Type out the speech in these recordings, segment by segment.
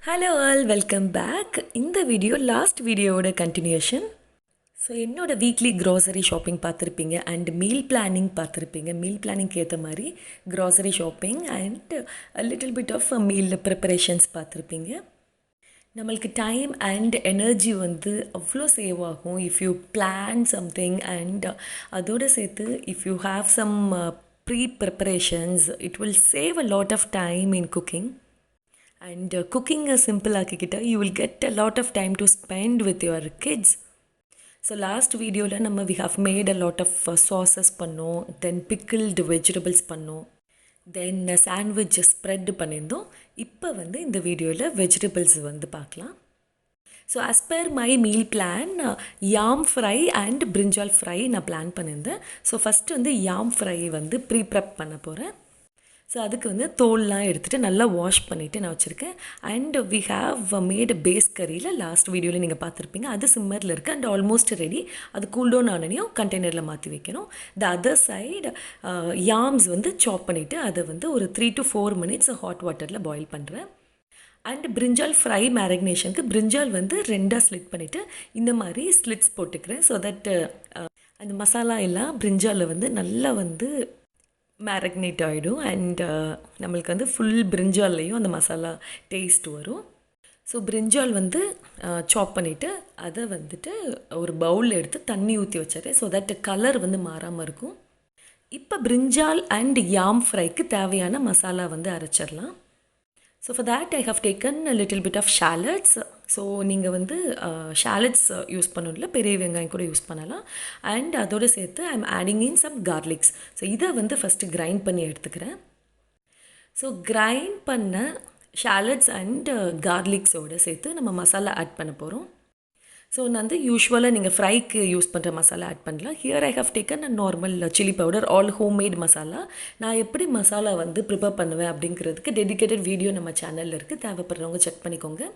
Hello all, welcome back. இந்த video last வீடியோவோட continuation. So என்னோட வீக்லி க்ராசரி ஷாப்பிங் பார்த்துருப்பீங்க அண்ட் மீல் பிளானிங் பார்த்துருப்பீங்க. மீல் பிளானிங்க்கு ஏற்ற மாதிரி grocery shopping and little bit of meal preparations பார்த்துருப்பீங்க. நம்மளுக்கு டைம் அண்ட் எனர்ஜி வந்து அவ்வளோ சேவ் ஆகும் if you plan something and அதோடு சேர்த்து if you have some pre preparations it will save a lot of time in cooking. And cooking is simple ஆக்கிக்கிட்டால் you will get a lot of time to spend with your kids. So last வீடியோவில் நம்ம we have made a lot of sauces பண்ணோம், then pickled vegetables பண்ணோம், then sandwich spread பண்ணியிருந்தோம். இப்போ வந்து இந்த வீடியோவில் vegetables வந்து பார்க்கலாம். So as per my meal plan யாம் ஃப்ரை அண்ட் பிரிஞ்சால் ஃப்ரை நான் பிளான் பண்ணியிருந்தேன். ஸோ ஃபஸ்ட்டு வந்து யாம் ஃப்ரை வந்து ப்ரீ-ப்ரெப் பண்ண போகிறேன். ஸோ அதுக்கு வந்து தோல்லாம் எடுத்துகிட்டு நல்லா வாஷ் பண்ணிவிட்டு நான் வச்சுருக்கேன். And we have made base கறியில் லாஸ்ட் வீடியோவில் நீங்கள் பார்த்துருப்பீங்க. அது சிம்மரில் இருக்குது அண்ட் ஆல்மோஸ்ட் ரெடி. அது கூல்டவுன் ஆனனையும் கண்டெய்னரில் மாற்றி வைக்கணும். த அதர் சைடு யாம்ஸ் வந்து சாப் பண்ணிவிட்டு அதை வந்து ஒரு 3 to 4 minutes ஹாட் வாட்டரில் பாயில் பண்ணுறேன். அண்ட் பிரிஞ்சால் ஃப்ரை மேரினேஷனுக்கு பிரிஞ்சால் வந்து 2 ஸ்லிட் பண்ணிவிட்டு இந்த மாதிரி ஸ்லிட்ஸ் போட்டுக்கிறேன். ஸோ தட் அந்த மசாலா எல்லாம் பிரிஞ்சாலில் வந்து நல்லா வந்து மேரினேட் ஆகிடும் அண்ட் நம்மளுக்கு வந்து ஃபுல் பிரிஞ்சால்லையும் அந்த மசாலா டேஸ்ட் வரும். ஸோ பிரிஞ்சால் வந்து சாப் பண்ணிவிட்டு அதை வந்துட்டு ஒரு பவுலில் எடுத்து தண்ணி ஊற்றி வச்சிடுறேன். ஸோ தட் கலர் வந்து மாறாமல் இருக்கும். இப்போ பிரிஞ்சால் அண்ட் யாம் ஃப்ரைக்கு தேவையான மசாலா வந்து அரைச்சிடலாம். So for that I have taken a little bit of shallots. So நீங்கள் வந்து ஷாலட்ஸ் யூஸ் பண்ணல, பெரிய வெங்காயம் கூட யூஸ் பண்ணலாம். அண்ட் அதோடு சேர்த்து I am adding in some garlics. So இதை வந்து ஃபஸ்ட்டு கிரைண்ட் பண்ணி எடுத்துக்கிறேன். ஸோ கிரைண்ட் பண்ண ஷாலட்ஸ் அண்ட் கார்லிக்ஸோடு சேர்த்து நம்ம மசாலா ஆட் பண்ண போகிறோம். ஸோ நான் வந்து யூஸ்வலாக நீங்கள் ஃப்ரைக்கு யூஸ் பண்ணுற மசாலா ஆட் பண்ணலாம். Here I have taken a normal chilli powder, all homemade masala. நான் எப்படி மசாலா வந்து ப்ரிப்பேர் பண்ணுவேன் அப்படிங்கிறதுக்கு டெடிக்கேட்டட் வீடியோ நம்ம சேனலில் இருக்குது, தேவைப்படுறவங்க செக் பண்ணிக்கோங்க.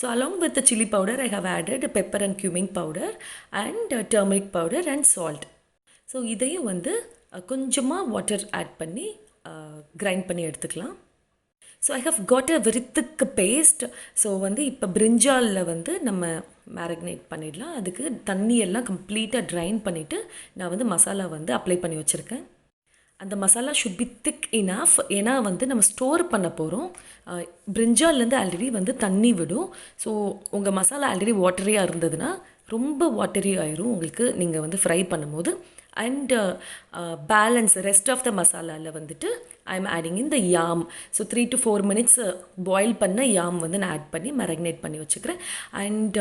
So along with the chilli powder I have added pepper and cumin powder and turmeric powder and salt. So இதையும் வந்து கொஞ்சமாக வாட்டர் ஆட் பண்ணி கிரைண்ட் பண்ணி எடுத்துக்கலாம். So I have got a very thick paste. So வந்து இப்போ பிரிஞ்சாலில் வந்து நம்ம மேரினேட் பண்ணிடலாம். அதுக்கு தண்ணியெல்லாம் கம்ப்ளீட்டாக ட்ரைன் பண்ணிவிட்டு நான் வந்து மசாலா வந்து அப்ளை பண்ணி வச்சுருக்கேன். அந்த masala should be thick enough. ஏன்னா வந்து நம்ம ஸ்டோர் பண்ண போகிறோம். பிரிஞ்சால்லேருந்து ஆல்ரெடி வந்து தண்ணி விடும். ஸோ உங்கள் மசாலா ஆல்ரெடி வாட்டரியாக இருந்ததுன்னா ரொம்ப வாட்டரி ஆயிரும் உங்களுக்கு நீங்கள் வந்து ஃப்ரை பண்ணும்போது. And balance rest of the மசாலாவில் வந்துட்டு ஐ எம் ஆடிங் இன் த யாம். ஸோ 3 to 4 minutes பாயில் பண்ண யாம் வந்து நான் ஆட் பண்ணி மேரினேட் பண்ணி வச்சுக்கிறேன். And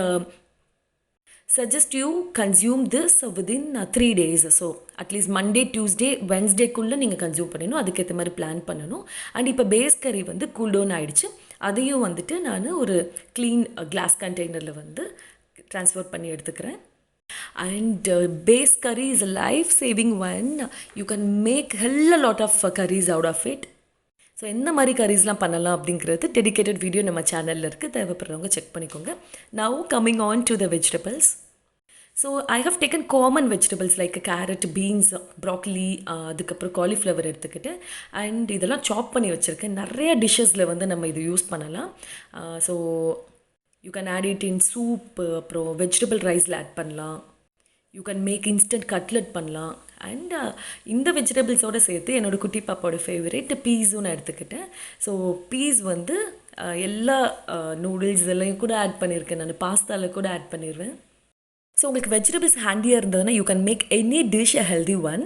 suggest you consume this within 3 days. So at least Monday, Tuesday, வென்ஸ்டேக்குள்ளே நீங்கள் கன்சியூம் பண்ணணும். அதுக்கேற்ற மாதிரி பிளான் பண்ணணும். அண்ட் இப்போ பேஸ் கறி வந்து கூல்டவுன் ஆகிடுச்சு. அதையும் வந்துட்டு நான் ஒரு க்ளீன் கிளாஸ் கண்டெய்னரில் வந்து ட்ரான்ஸ்ஃபர் பண்ணி எடுத்துக்கிறேன். And base curry is a life-saving one. You can make hell a lot of curries out of it. So எந்த மாதிரி கரீஸ்லாம் பண்ணலாம் அப்படிங்கிறது டெடிக்கேட்டட் வீடியோ நம்ம சேனலில் இருக்குது, தேவைப்படுறவங்க செக் பண்ணிக்கோங்க. Now coming on to the vegetables. So I have taken common vegetables like carrot, beans, broccoli, அதுக்கப்புறம் காலிஃப்ளவர் எடுத்துக்கிட்டு அண்ட் இதெல்லாம் சாப் பண்ணி வச்சுருக்கேன். நிறைய டிஷ்ஷஸில் வந்து நம்ம இது யூஸ் பண்ணலாம். So you can add it in soup, அப்புறம் வெஜிடபிள் ரைஸில் ஆட் பண்ணலாம். You can make instant cutlet பண்ணலாம். அண்ட் இந்த வெஜிடபிள்ஸோடு சேர்த்து என்னோடய குட்டி பாப்பாவோட ஃபேவரேட் பீஸும் நான் எடுத்துக்கிட்டேன். ஸோ பீஸ் வந்து எல்லா நூடுல்ஸ் இதெல்லாம் கூட ஆட் பண்ணியிருக்கேன். நான் பாஸ்தாவில் கூட ஆட் பண்ணிடுவேன். ஸோ உங்களுக்கு வெஜிடபிள்ஸ் ஹேண்டியாக இருந்ததுன்னா you can make any dish a healthy one.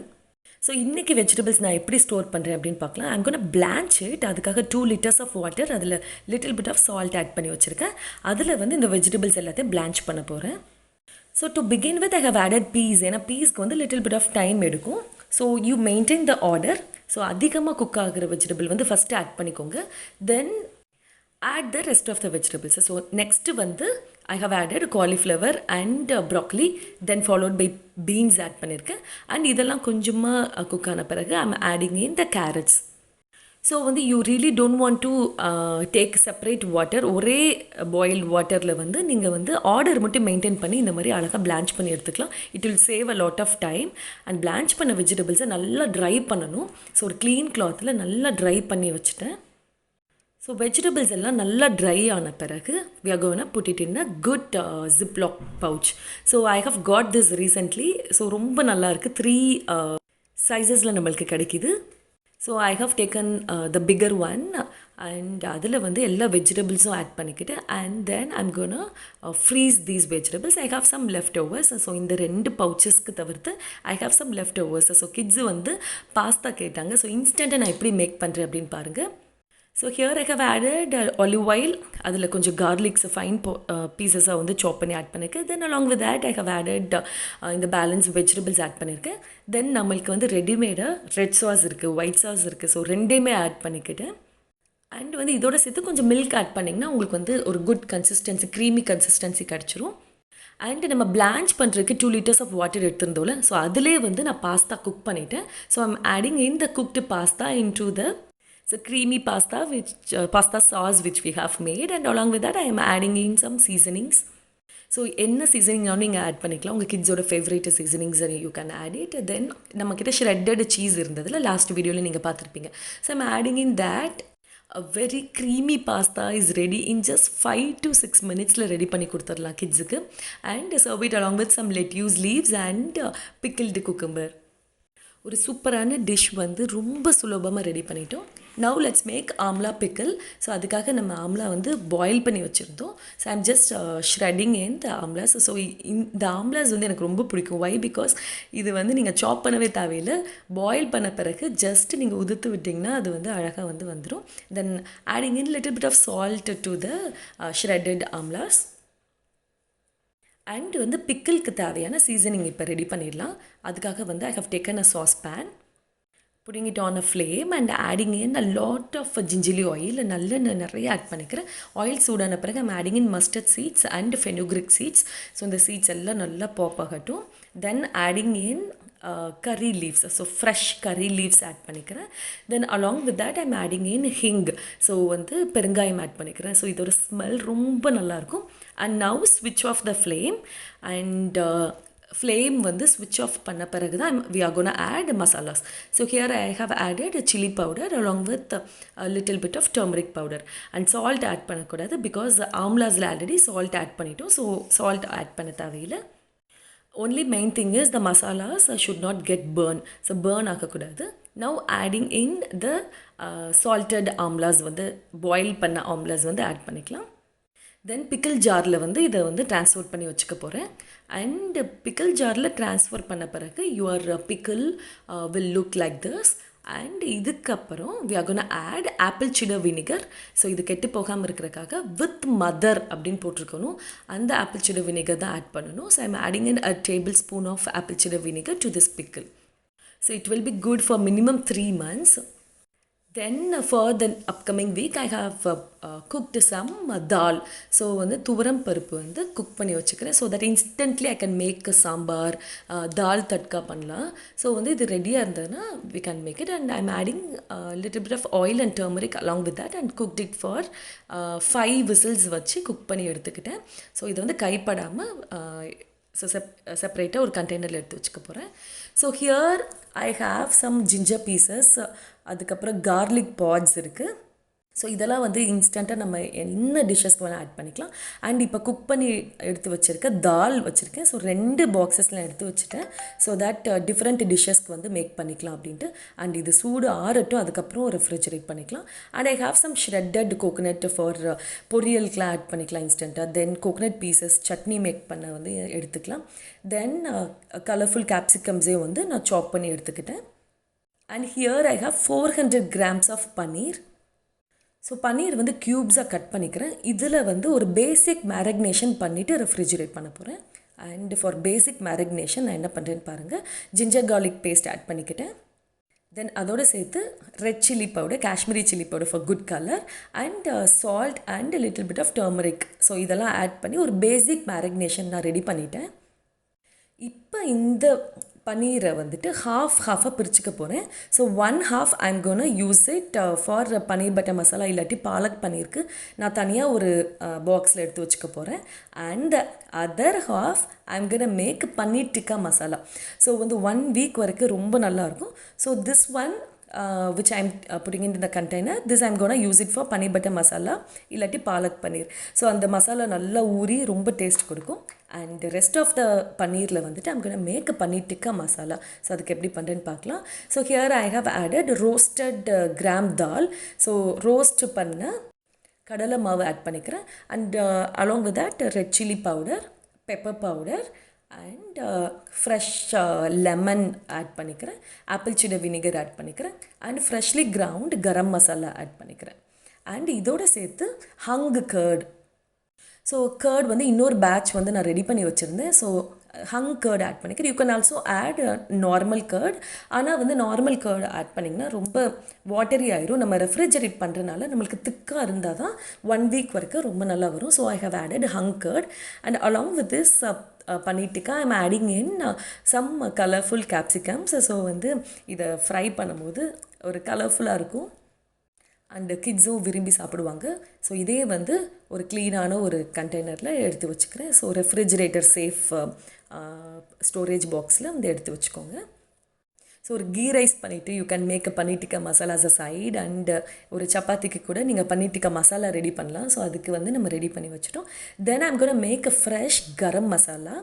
So இன்றைக்கி வெஜிடபிள்ஸ் நான் எப்படி ஸ்டோர் பண்ணுறேன் அப்படின்னு பார்க்கலாம். I'm gonna blanch it. அதுக்காக 2 liters ஆஃப் வாட்டர், அதில் little bit of salt add பண்ணி வச்சுருக்கேன். அதில் வந்து இந்த வெஜிடபிள்ஸ் எல்லாத்தையும் பிளான்ச் பண்ண போகிறேன். So to begin with I have added peas. ஏன்னா பீஸ்க்கு வந்து லிட்டில் பிட் ஆஃப் டைம் எடுக்கும். So you maintain the order. So அதிகமாக குக் ஆகிற வெஜிடபிள் வந்து ஃபஸ்ட்டு ஆட் பண்ணிக்கோங்க. Then add the rest of the vegetables. So next வந்து I have added cauliflower and broccoli, then followed by beans add பண்ணியிருக்கேன். And இதெல்லாம் கொஞ்சமாக cook ஆன பிறகு I am adding in the carrots. So வந்து you really don't want to take separate water. ஒரே boiled வாட்டரில் வந்து நீங்கள் வந்து ஆர்டர் மட்டும் மெயின்டைன் பண்ணி இந்த மாதிரி அழகாக பிளான்ச் பண்ணி எடுத்துக்கலாம். It will save a lot of time. And blanch பண்ண வெஜிடபிள்ஸை நல்லா ட்ரை பண்ணணும். ஸோ ஒரு க்ளீன் கிளாத்தில் நல்லா ட்ரை பண்ணி வச்சுட்டேன். ஸோ வெஜிடபிள்ஸ் எல்லாம் நல்லா ட்ரை ஆன பிறகு we are going to put it in a good ziploc pouch. So I have got this recently. So ரொம்ப நல்லா இருக்குது. 3 சைஸஸில் நம்மளுக்கு கிடைக்கிது. So I have taken the bigger one and அதில் வந்து எல்லா வெஜிடபிள்ஸும் ஆட் பண்ணிக்கிட்டு and then I'm gonna freeze these vegetables. I have some leftovers. So இந்த 2 பவுச்சஸ்க்கு தவிர்த்து I have some leftovers. So kids வந்து பாஸ்தா கேட்டாங்க. ஸோ இன்ஸ்டண்ட்டாக நான் எப்படி மேக் பண்ணுறேன் அப்படின்னு பாருங்கள். So here I have added olive oil, அதில் கொஞ்சம் கார்லிக்ஸ் ஃபைன் பீசஸாக வந்து சாப் பண்ணி ஆட் பண்ணியிருக்கேன். Then along with that I have added இந்த பேலன்ஸ் வெஜிடபிள்ஸ் ஆட் பண்ணியிருக்கேன். தென் நம்மளுக்கு வந்து ரெடிமேடாக ரெட் சாஸ் இருக்குது, ஒயிட் சாஸ் இருக்குது. ஸோ ரெண்டையுமே ஆட் பண்ணிக்கிட்டேன். அண்ட் வந்து இதோட சேர்த்து கொஞ்சம் மில்க் ஆட் பண்ணிங்கன்னா உங்களுக்கு வந்து ஒரு குட் கன்சிஸ்டன்சி, க்ரீமி கன்சிஸ்டன்சி கிடச்சிரும். அண்ட் நம்ம பிளான்ச் பண்ணுறதுக்கு 2 liters ஆஃப் வாட்டர் எடுத்திருந்தோம்ல, ஸோ அதிலே வந்து நான் பாஸ்தா குக் பண்ணிவிட்டேன். So I'm adding in the cooked pasta in to the creamy pasta pasta sauce which we have made, and along with that I am adding in some seasonings. So என்ன seasoning நீங்கள் add பண்ணிக்கலாம், உங்கள் கிட்ஸோட favourite seasonings you can add it. Then நம்மக்கிட்ட shredded cheese இருந்ததில் last வீடியோவில் நீங்கள் பார்த்துருப்பீங்க. So I'm adding in that. A very creamy pasta is ready in just 5 to 6 minutes ready பண்ணி கொடுத்துடலாம் கிட்ஸுக்கு. And serve it along with some lettuce leaves and pickled cucumber. ஒரு சூப்பரான டிஷ் வந்து ரொம்ப சுலபமாக ரெடி பண்ணிட்டோம். Now let's make amla pickle. So அதுக்காக நம்ம ஆம்லா வந்து பாயில் பண்ணி வச்சுருந்தோம். So I'm just shredding in the amlas. So இந்த ஆம்லாஸ் வந்து எனக்கு ரொம்ப பிடிக்கும். வை? பிகாஸ் இது வந்து நீங்கள் சாப் பண்ணவே தேவையில்லை. பாயில் பண்ண பிறகு ஜஸ்ட் நீங்கள் உதுத்து விட்டிங்கன்னா அது வந்து அழகாக வந்து வந்துடும். Then adding in little bit of salt to the shredded amlas. And வந்து பிக்கிளுக்கு தேவையான சீசனிங் இப்போ ரெடி பண்ணிடலாம். அதுக்காக வந்து I have taken a sauce pan, putting it on a flame and adding in a lot of gingelly oil. நல்லெண்ணெய் நிறைய add பண்ணிக்கிறேன். ஆயில் சூடான பிறகு I'm adding in mustard seeds and fenugreek seeds. So இந்த seeds எல்லாம் நல்லா pop ஆகட்டும். Then adding in curry leaves. So fresh curry leaves add பண்ணிக்கிறேன். Then along with that I'm adding in hing. So வந்து பெருங்காயம் ஆட் பண்ணிக்கிறேன். ஸோ இதோட smell ரொம்ப நல்லாயிருக்கும். அண்ட் நவ் ஸ்விட்ச் off the flame. And flame வந்து ஸ்விட்ச் ஆஃப் பண்ண பிறகு தான் we are gonna add masalas. So here I have added chilli powder along with little bit of turmeric powder. And salt add பண்ணக்கூடாது பிகாஸ் ஆம்லாஸில் ஆல்ரெடி சால்ட் ஆட் பண்ணிட்டோம். So salt add பண்ண தேவையில்லை. Only main thing is the masalas should not get burn. So burn ஆகக்கூடாது. Now adding in the salted amlas வந்து boil பண்ண amlas வந்து add பண்ணிக்கலாம். தென் பிக்கிள் ஜாரில் வந்து இதை வந்து ட்ரான்ஸ்ஃபர் பண்ணி வச்சுக்க போகிறேன். அண்ட் பிக்கிள் ஜாரில் ட்ரான்ஸ்ஃபர் பண்ண பிறகு your pickle will look like this. And இதுக்கப்புறம் we are gonna add apple cider vinegar. So இது கெட்டு போகாமல் இருக்கிறதுக்காக வித் மதர் அப்படின்னு போட்டிருக்கணும். அந்த ஆப்பிள் cider vinegar தான் ஆட் பண்ணணும். So I'm adding in a tablespoon of apple cider vinegar to this pickle. So it will be good for minimum 3 months. Then for the upcoming week I have cooked some dal. So வந்து துவரம் பருப்பு வந்து cook பண்ணி வச்சுக்கிறேன். So that instantly I can make sambar, dal tadka பண்ணலாம். So வந்து இது ரெடியாக இருந்ததுன்னா we can make it. And I'm adding little bit of oil and turmeric along with that and cooked it for 5 whistles வச்சு குக் பண்ணி எடுத்துக்கிட்டேன். ஸோ இது வந்து கைப்படாமல் ஸோ செப்பரேட்டாக ஒரு கண்டெய்னரில் எடுத்து வச்சுக்க போகிறேன். So here I have some ginger pieces, அதுக்கப்புறம் கார்லிக் பாட்ஸ் இருக்குது. ஸோ இதெல்லாம் வந்து இன்ஸ்டண்ட்டாக நம்ம என்ன டிஷ்ஷஸ்க்கு வேணால் ஆட் பண்ணிக்கலாம். அண்ட் இப்போ குக் பண்ணி எடுத்து வச்சுருக்க தால் வச்சுருக்கேன். ஸோ 2 பாக்ஸஸ்லாம் எடுத்து வச்சுட்டேன். ஸோ தட் டிஃப்ரெண்ட் டிஷ்ஷஸ்க்கு வந்து மேக் பண்ணிக்கலாம் அப்படின்ட்டு. அண்ட் இது சூடு ஆறட்டும், அதுக்கப்புறம் ரெஃப்ரிஜரேட் பண்ணிக்கலாம். And I have some shredded coconut for பொரியலுக்குலாம் ஆட் பண்ணிக்கலாம் இன்ஸ்டண்ட்டாக. Then coconut pieces chutney make பண்ண வந்து எடுத்துக்கலாம். தென் கலர்ஃபுல் கேப்சிகம்ஸே வந்து நான் சாப் பண்ணி எடுத்துக்கிட்டேன். And here I have 400 grams of paneer. So paneer வந்து க்யூப்ஸாக கட் பண்ணிக்கிறேன். இதில் வந்து ஒரு பேசிக் மேரினேஷன் பண்ணிவிட்டு ரெஃப்ரிஜரேட் பண்ண போகிறேன். அண்ட் ஃபார் பேசிக் மேரினேஷன் நான் என்ன பண்ணுறேன்னு பாருங்கள். ஜிஞ்சர் கார்லிக் பேஸ்ட் ஆட் பண்ணிக்கிட்டேன். தென் அதோடு சேர்த்து red chilli powder, Kashmiri chilli powder for good colour, and salt and little bit of turmeric. So இதெல்லாம் ஆட் பண்ணி ஒரு பேசிக் மேரினேஷன் நான் ரெடி பண்ணிட்டேன். இப்போ இந்த பன்னீரை வந்துட்டு ஹாஃபாக பிரிச்சுக்க போகிறேன். So 1/2 I'm gonna use it for paneer butter masala, இல்லாட்டி பாலக் பன்னீருக்கு நான் தனியாக ஒரு பாக்ஸில் எடுத்து வச்சுக்க போகிறேன். And other half I'm gonna make paneer tikka masala. So வந்து 1 வீக் வரைக்கும் ரொம்ப நல்லாயிருக்கும். So this one which I'm putting into the container. This I'm gonna use it for paneer butter masala illati palak paneer. So அந்த மசாலா நல்லா ஊறி ரொம்ப டேஸ்ட் கொடுக்கும். And the rest of the paneerல வந்துட்டு I'm gonna make a paneer tikka masala. So அதுக்கு எப்படி பண்ணுறேன்னு பார்க்கலாம். So here I have added roasted gram dal. So roast பண்ண கடலை மாவு ஆட் பண்ணிக்கிறேன். And along with that red chili powder, pepper powder and fresh lemon add பண்ணிக்கிறேன். apple cider vinegar add பண்ணிக்கிறேன். and freshly ground garam masala add பண்ணிக்கிறேன். and இதோட சேர்த்து hung curd. So curd வந்து இன்னொரு பேட்ச் வந்து நான் ரெடி பண்ணி வச்சுருந்தேன். ஸோ ஹங் கர்ட் ஆட் பண்ணிக்கிறேன். You can also add normal curd. ஆனால் வந்து நார்மல் கர்ட் ஆட் பண்ணிங்கன்னா ரொம்ப வாட்டரி ஆயிரும். நம்ம ரெஃப்ரிஜரேட் பண்ணுறதுனால நம்மளுக்கு திக்காக இருந்தால் தான் 1 வீக் வரைக்கும் ரொம்ப நல்லா வரும். So I have added hung curd. And along with this paneer tikka I'm adding in some colorful capsicums. So வந்து இதை ஃப்ரை பண்ணும்போது ஒரு கலர்ஃபுல்லாக இருக்கும். அண்டு கிட்ஸும் விரும்பி சாப்பிடுவாங்க. ஸோ இதே வந்து ஒரு க்ளீனான ஒரு கண்டெய்னரில் எடுத்து வச்சுக்கிறேன். ஸோ ரெஃப்ரிஜிரேட்டர் சேஃப் ஸ்டோரேஜ் பாக்ஸில் வந்து எடுத்து வச்சுக்கோங்க. ஸோ ஒரு கீ ரைஸ் பண்ணிவிட்டு you can make a paneer tikka masala as a side. And ஒரு சப்பாத்திக்கு கூட நீங்கள் பன்னீர் டிக்கா மசாலா ரெடி பண்ணலாம். ஸோ அதுக்கு வந்து நம்ம ரெடி பண்ணி வச்சுட்டோம். Then I'm gonna make a fresh garam masala.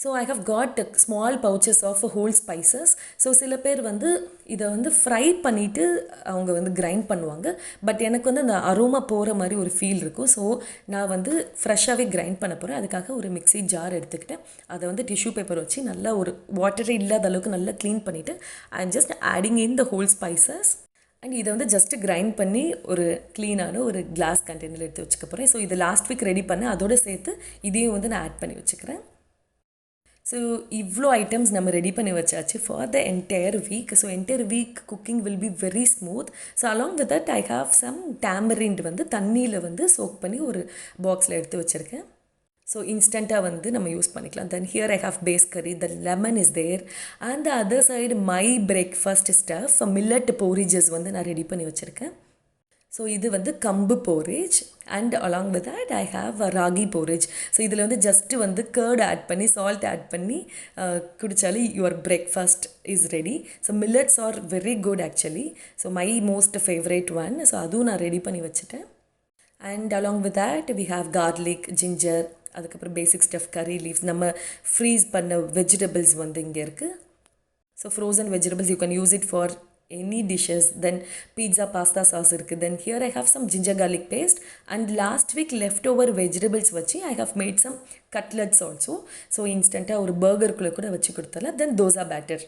So I have got small pouches of whole spices. So சில பேர் வந்து இதை வந்து ஃப்ரை பண்ணிவிட்டு அவங்க வந்து கிரைண்ட் பண்ணுவாங்க. பட் எனக்கு வந்து அந்த அரோமா போகிற மாதிரி ஒரு ஃபீல் இருக்கும். ஸோ நான் வந்து ஃப்ரெஷ்ஷாகவே கிரைண்ட் பண்ண போகிறேன். அதுக்காக ஒரு மிக்ஸி ஜார் எடுத்துக்கிட்டேன். அதை வந்து டிஷ்யூ பேப்பர் வச்சு நல்லா ஒரு வாட்டரே இல்லாத அளவுக்கு நல்லா க்ளீன் பண்ணிவிட்டு I am just adding in the whole spices. And இதை வந்து ஜஸ்ட்டு கிரைண்ட் பண்ணி ஒரு க்ளீனான ஒரு கிளாஸ் கண்டெய்னரில் எடுத்து வச்சுக்க போகிறேன். ஸோ இது லாஸ்ட் வீக் ரெடி பண்ணேன். அதோடு சேர்த்து இதையும் வந்து நான் ஆட் பண்ணி வச்சுக்கிறேன். ஸோ இவ்வளோ ஐட்டம்ஸ் நம்ம ரெடி பண்ணி வச்சாச்சு for the entire week. So entire week cooking will be very smooth. So along with that I have some tamarind வந்து தண்ணியில் வந்து சோக் பண்ணி ஒரு பாக்ஸில் எடுத்து வச்சுருக்கேன். ஸோ இன்ஸ்டண்ட்டாக வந்து நம்ம யூஸ் பண்ணிக்கலாம். Then here I have base curry, the lemon is there. And the other side my breakfast stuff millet porridges வந்து நான் ரெடி பண்ணி வச்சுருக்கேன். ஸோ இது வந்து கம்பு porridge. And along with that I have ragi porridge. So இதில் வந்து ஜஸ்ட்டு வந்து கர்ட் ஆட் பண்ணி சால்ட் ஆட் பண்ணி குடித்தாலே your breakfast is ready. So millets are very good actually. So my most favourite one. So அதுவும் நான் ரெடி பண்ணி வச்சுட்டேன். And along with that we have garlic, ginger, அதுக்கப்புறம் பேசிக் ஸ்டஃப் கறி லீவ்ஸ், நம்ம freeze பண்ண vegetables வந்து இங்கே இருக்குது. So frozen vegetables you can use it for any dishes. Then pizza pasta sauce irukku. Then here I have some ginger garlic paste and last week leftover vegetables vachi I have made some cutlets also. So instant ஒரு burger குள்ள கூட வச்சு கொடுத்தல. Then dosa batter.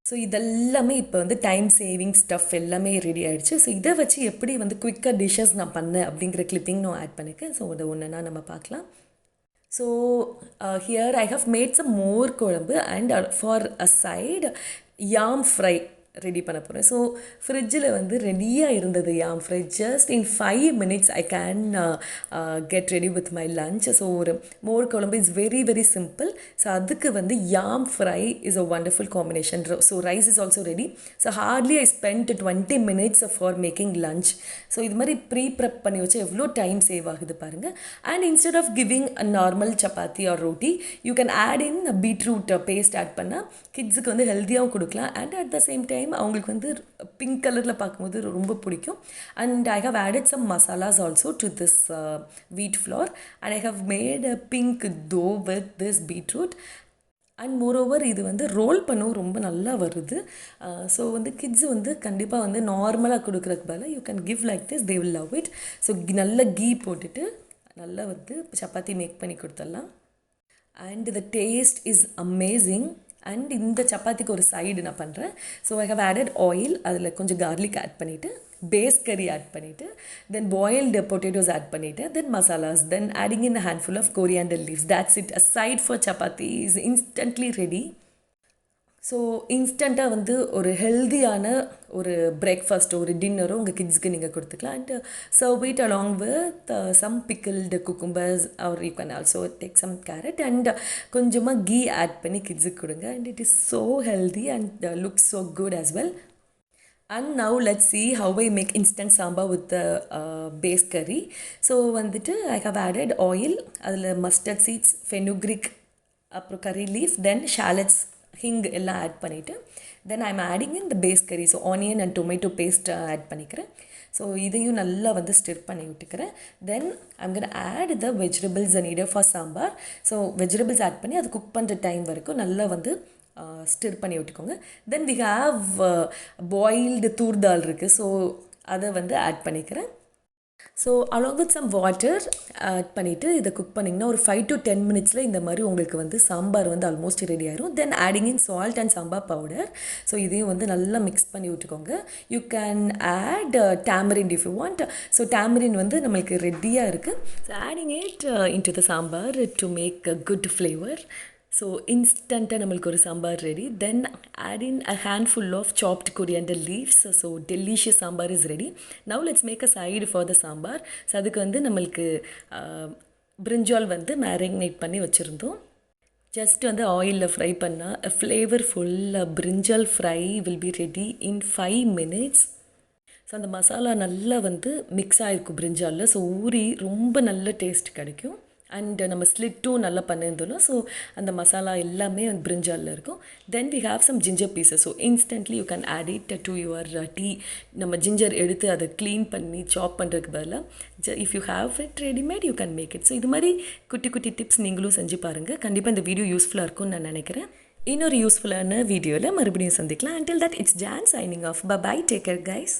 So இதெல்லாமே இப்போ வந்து time saving stuff எல்லாமே ready ஆகிடுச்சு. So இதை வச்சு எப்படி வந்து குயிக்காக டிஷ்ஷஸ் நான் பண்ணேன் அப்படிங்கிற கிளிப்பிங் நான் ஆட் பண்ணியிருக்கேன். ஸோ அதை ஒன்றுனா நம்ம பார்க்கலாம். So here I have made some mor kuzhambu and for a side yam fry ready பண்ண போகிறேன். ஸோ ஃப்ரிட்ஜில் வந்து ரெடியாக இருந்தது yam fry. Just in 5 minutes I can get ready with my lunch. So ஒரு mor kuzhambu is very very simple. So அதுக்கு வந்து yam fry is a wonderful combination. So rice is also ready. So hardly I spend 20 minutes for making lunch. So இது மாதிரி prep பண்ணி வச்சு எவ்வளோ time save ஆகுது பாருங்கள். And instead of giving a normal chapati or roti you can add in beetroot paste add பண்ணால் கிட்ஸுக்கு வந்து ஹெல்த்தியாகவும் கொடுக்கலாம். And at the same time அவங்களுக்கு வந்து பிங்க் கலரில் பார்க்கும்போது ரொம்ப பிடிக்கும். And I have added some masalas also to this wheat flour. And I have made a pink dough with this beetroot. And moreover இது வந்து ரோல் பண்ணவும் ரொம்ப நல்லா வருது. ஸோ வந்து கிட்ஸு வந்து கண்டிப்பாக வந்து நார்மலாக கொடுக்குறதுக்கு பதிலாக you can give like this, they will love it. So நல்ல கீ போட்டுட்டு நல்லா வந்து சப்பாத்தி மேக் பண்ணி கொடுத்துடலாம். And the taste is amazing. அண்ட் இந்த சப்பாத்திக்கு ஒரு சைடு நான் பண்ணுறேன். So I have added oil, அதில் கொஞ்சம் கார்லிக் ஆட் பண்ணிவிட்டு பேஸ் கறி ஆட் பண்ணிவிட்டு தென் பாயில்டு பொட்டேட்டோஸ் ஆட் பண்ணிவிட்டு then masalas, then adding in a handful of coriander leaves. That's it. A side for chapati is instantly ready. So இன்ஸ்டண்ட்டாக வந்து ஒரு ஹெல்தியான ஒரு பிரேக்ஃபாஸ்ட்டோ ஒரு டின்னரோ உங்கள் கிட்ஸ்க்கு நீங்கள் கொடுத்துக்கலாம். And serve it along with some pickled cucumbers or you can also take some carrot and கொஞ்சமாக கீ ஆட் பண்ணி கிட்ஸுக்கு கொடுங்க. And it is so healthy and looks so good as well. And now let's see how I make instant sambar with the base curry. So வந்துட்டு I have added oil, அதில் mustard seeds, fenugreek, அப்புறம் curry leaf, then shallots hing எல்லாம் add பண்ணிவிட்டு then I'm adding in the base curry. So onion and tomato paste add பண்ணிக்கிறேன். So இதையும் நல்லா வந்து stir பண்ணி விட்டுக்கிறேன். Then I'm gonna add the vegetables needed for sambar. So vegetables add பண்ணி அது குக் பண்ணுற டைம் வரைக்கும் நல்லா வந்து ஸ்டிர் பண்ணி விட்டுக்கோங்க. தென் வி ஹாவ் பாயில்டு தூர் தால் இருக்குது. ஸோ அதை வந்து ஆட் பண்ணிக்கிறேன். So along with some water add பண்ணிவிட்டு இதை குக் பண்ணிங்கன்னா ஒரு 5 to 10 minutes இந்த மாதிரி உங்களுக்கு வந்து சாம்பார் வந்து ஆல்மோஸ்ட் ரெடி ஆயிரும். Then adding in salt and sambar powder. So இதையும் வந்து நல்லா மிக்ஸ் பண்ணி விட்டுக்கோங்க. You can add tamarind if you want. So tamarind வந்து நம்மளுக்கு ரெடியாக இருக்குது. So adding it into the sambar to make a good flavour. So இன்ஸ்டண்ட்டாக நம்மளுக்கு ஒரு sambar ready. Then add in a handful of chopped coriander leaves. So delicious sambar is ready. Now let's make a side for the sambar. So அதுக்கு வந்து நம்மளுக்கு பிரிஞ்சால் வந்து marinate பண்ணி வச்சுருந்தோம். Just வந்து ஆயிலில் ஃப்ரை பண்ணால் flavourful brinjal fry will be ready in 5 minutes. So அந்த மசாலா நல்லா வந்து மிக்ஸ் ஆகிருக்கும் பிரிஞ்சாலில். ஸோ ஊறி ரொம்ப நல்ல டேஸ்ட் கிடைக்கும். அண்ட் நம்ம ஸ்லிட்டும் நல்லா பண்ணியிருந்தோம். ஸோ அந்த மசாலா எல்லாமே வந்து பிரிஞ்சாலில் இருக்கும். Then we have some ginger pieces. So instantly you can add it to your tea. நம்ம ஜிஞ்சர் எடுத்து அதை க்ளீன் பண்ணி சாப் பண்ணுறதுக்கு பதிலாக if you have it readymade you can make it. So இது மாதிரி குட்டி குட்டி டிப்ஸ் நீங்களும் செஞ்சு பாருங்கள். கண்டிப்பாக இந்த வீடியோ யூஸ்ஃபுல்லாக இருக்கும்னு நான் நினைக்கிறேன். இன்னொரு யூஸ்ஃபுல்லான வீடியோவில் மறுபடியும் சந்திக்கலாம். Until that, it's Jan signing off. Bye bye. Take care, guys.